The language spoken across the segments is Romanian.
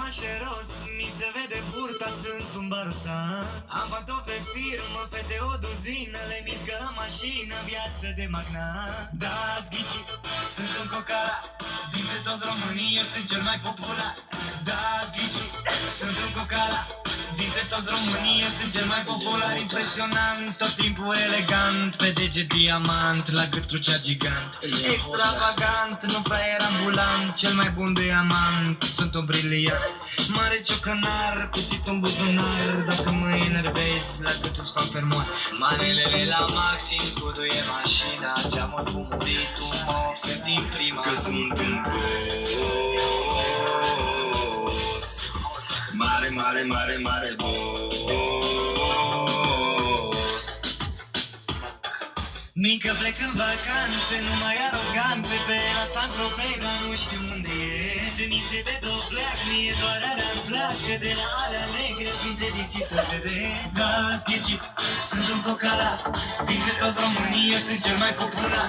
cămașă roz, mi se vede burta, sunt un barusan. Am pantofi pe firmă, fete o duzină, le mit că mașină, viață de magnat. Da-ți ghicit, sunt un cocalat, dintre toți românii eu sunt cel mai popular. Da-ți ghicit, sunt un cocalat, dintre toți românii eu sunt cel mai popular. Impresionant, tot timpul elegant, pe deget diamant, la gât crucea gigant. Extravagant, nu fraier ambulant, cel mai bun de amant, sunt un briliant. Mare ciocănar, cuțit în buzunar, dacă mă enervez, la gât îți fac fermoar. Manelele la maxim, scuduie mașina, geamul fumurit, un mop, sunt din prima. Că sunt un boss, mare, mare, mare, mare boss. Mică plec în vacanțe, numai aroganțe, pe la Saint-Tropez, dar nu știu unde e. Semințe de dovleac, mie doar alea-mi placă, de la alea negre, printre distisori de Da-ți ghicit, sunt un cocalat, dintre toți românii eu sunt cel mai popular.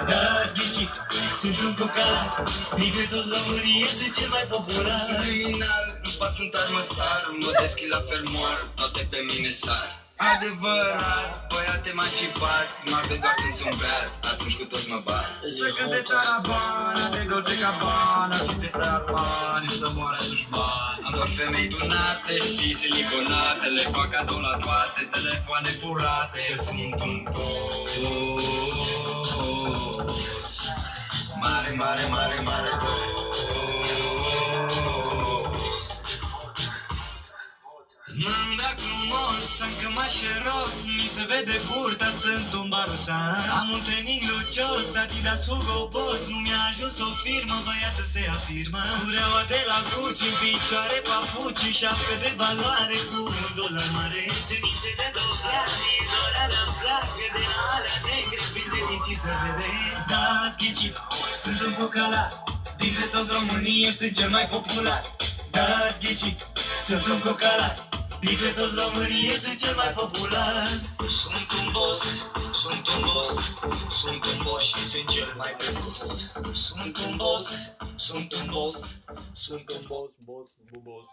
Da-ți ghicit, sunt un cocalat, dintre toți românii eu sunt cel mai popular. Sunt criminal, nu pas, sunt armăsar, mă deschid la fermoar, toate pe mine sar. Adevărat, băiat emancipați, marte doar când sunt beat, atunci cu toți mă bat. Să cânte Tarabana, de Dolce Gabbana și despre Armani, să moare dușmani. Am doar femei tunate și siliconate, le fac cadou la toate, telefoane furate. Că sunt un boss, mare, mare, mare, mare boss. Mă îmbrac frumos, am cămașă roz, mi se vede burta, sunt un barusan. Am un training lucios, Adidas Hugo Boss, nu mi-a ajuns o firmă, băiată se afirmă. Cureaua de la Gucci, în picioare papuci, șapcă de valoare cu $1 mare. Semințe de dovleac, mie doar alea-mi placă, de la alea negre, printre distii se vede. Da-ți ghicit, sunt un cocalat, dintre toți românii eu sunt cel mai popular. Da-ți ghicit, sunt un cocalat, dintre toți românii eu sunt cel mai popular. Sunt un boss, sunt un boss, sunt un boss și sunt cel mai precoce. Sunt un boss, sunt un boss, Sunt un boss, boss, boss.